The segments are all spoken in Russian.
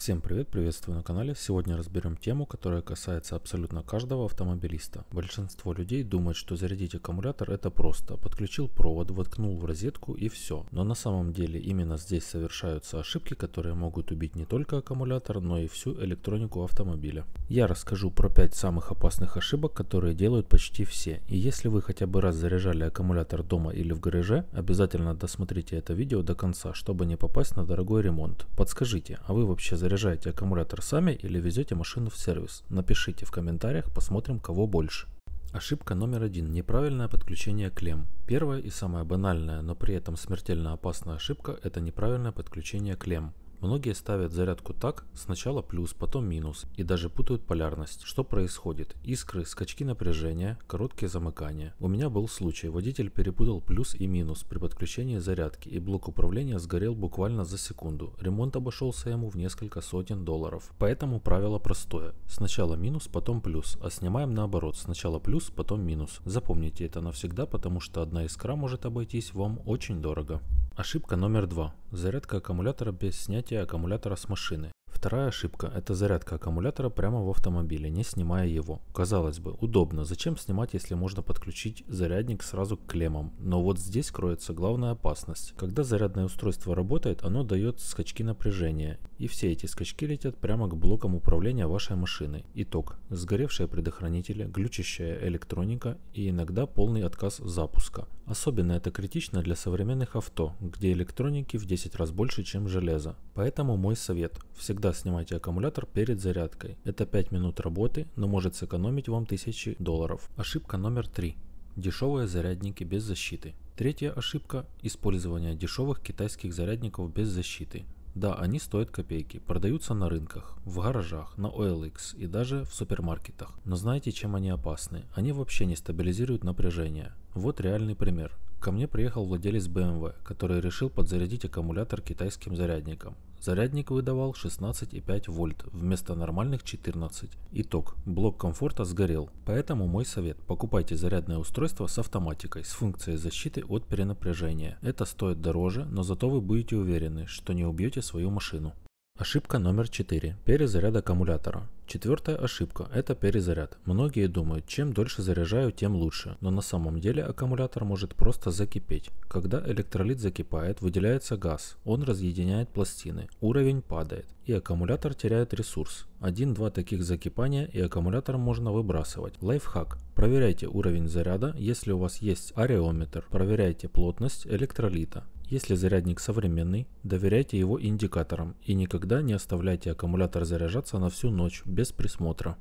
Всем привет, приветствую на канале. Сегодня разберем тему, которая касается абсолютно каждого автомобилиста. Большинство людей думают, что зарядить аккумулятор это просто. Подключил провод, воткнул в розетку и все. Но на самом деле именно здесь совершаются ошибки, которые могут убить не только аккумулятор, но и всю электронику автомобиля. Я расскажу про 5 самых опасных ошибок, которые делают почти все. И если вы хотя бы раз заряжали аккумулятор дома или в гараже, обязательно досмотрите это видео до конца, чтобы не попасть на дорогой ремонт. Подскажите, а вы вообще заряжаете аккумулятор сами или везете машину в сервис? Напишите в комментариях, посмотрим, кого больше. Ошибка номер 1. Неправильное подключение клемм. Первая и самая банальная, но при этом смертельно опасная ошибка – это неправильное подключение клемм. Многие ставят зарядку так, сначала плюс, потом минус, и даже путают полярность. Что происходит? Искры, скачки напряжения, короткие замыкания. У меня был случай, водитель перепутал плюс и минус при подключении зарядки, и блок управления сгорел буквально за секунду. Ремонт обошелся ему в несколько сотен долларов. Поэтому правило простое. Сначала минус, потом плюс, а снимаем наоборот. Сначала плюс, потом минус. Запомните это навсегда, потому что одна искра может обойтись вам очень дорого. Ошибка номер 2. Зарядка аккумулятора без снятия аккумулятора с машины. Вторая ошибка – это зарядка аккумулятора прямо в автомобиле, не снимая его. Казалось бы, удобно, зачем снимать, если можно подключить зарядник сразу к клеммам? Но вот здесь кроется главная опасность. Когда зарядное устройство работает, оно дает скачки напряжения, и все эти скачки летят прямо к блокам управления вашей машиной. Итог – сгоревшие предохранители, глючащая электроника и иногда полный отказ запуска. Особенно это критично для современных авто, где электроники в 10 раз больше, чем железа. Поэтому мой совет – всегда снимайте аккумулятор перед зарядкой. Это 5 минут работы, но может сэкономить вам тысячи долларов. Ошибка номер 3. Дешевые зарядники без защиты. Третья ошибка – использование дешевых китайских зарядников без защиты. Да, они стоят копейки, продаются на рынках, в гаражах, на OLX и даже в супермаркетах. Но знаете, чем они опасны? Они вообще не стабилизируют напряжение. Вот реальный пример. Ко мне приехал владелец BMW, который решил подзарядить аккумулятор китайским зарядником. Зарядник выдавал 16,5 вольт вместо нормальных 14. Итог. Блок комфорта сгорел. Поэтому мой совет. Покупайте зарядное устройство с автоматикой, с функцией защиты от перенапряжения. Это стоит дороже, но зато вы будете уверены, что не убьете свою машину. Ошибка номер 4. Перезаряд аккумулятора. Четвертая ошибка – это перезаряд. Многие думают, чем дольше заряжаю, тем лучше. Но на самом деле аккумулятор может просто закипеть. Когда электролит закипает, выделяется газ. Он разъединяет пластины. Уровень падает. И аккумулятор теряет ресурс. 1-2 таких закипания и аккумулятор можно выбрасывать. Лайфхак. Проверяйте уровень заряда, если у вас есть ареометр. Проверяйте плотность электролита. Если зарядник современный, доверяйте его индикаторам и никогда не оставляйте аккумулятор заряжаться на всю ночь без присмотра.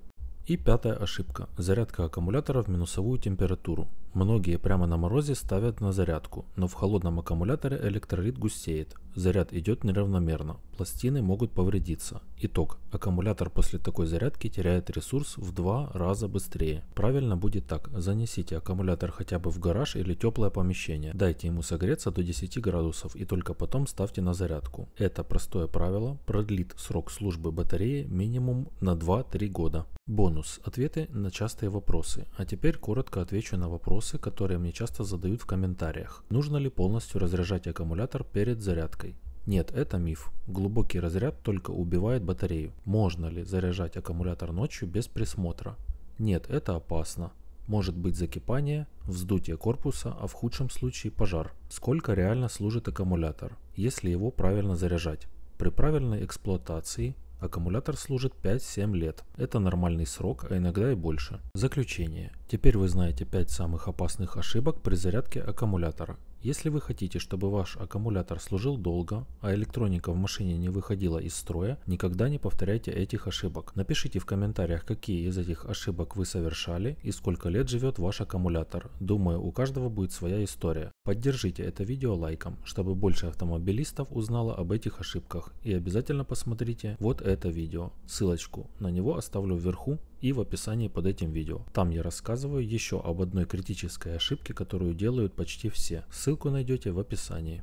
И пятая ошибка – зарядка аккумулятора в минусовую температуру. Многие прямо на морозе ставят на зарядку, но в холодном аккумуляторе электролит густеет, заряд идет неравномерно, пластины могут повредиться. Итог – аккумулятор после такой зарядки теряет ресурс в 2 раза быстрее. Правильно будет так: занесите аккумулятор хотя бы в гараж или теплое помещение, дайте ему согреться до 10 градусов и только потом ставьте на зарядку. Это простое правило продлит срок службы батареи минимум на 2-3 года. Бонус. Ответы на частые вопросы. А теперь коротко отвечу на вопросы, которые мне часто задают в комментариях. Нужно ли полностью разряжать аккумулятор перед зарядкой? Нет, это миф. Глубокий разряд только убивает батарею. Можно ли заряжать аккумулятор ночью без присмотра? Нет, это опасно. Может быть закипание, вздутие корпуса, а в худшем случае пожар. Сколько реально служит аккумулятор, если его правильно заряжать? При правильной эксплуатации аккумулятор служит 5-7 лет. Это нормальный срок, а иногда и больше. Заключение. Теперь вы знаете 5 самых опасных ошибок при зарядке аккумулятора. Если вы хотите, чтобы ваш аккумулятор служил долго, а электроника в машине не выходила из строя, никогда не повторяйте этих ошибок. Напишите в комментариях, какие из этих ошибок вы совершали и сколько лет живет ваш аккумулятор. Думаю, у каждого будет своя история. Поддержите это видео лайком, чтобы больше автомобилистов узнало об этих ошибках. И обязательно посмотрите вот это видео. Ссылочку на него оставлю вверху и в описании под этим видео. Там я рассказываю еще об одной критической ошибке, которую делают почти все. Ссылку найдете в описании.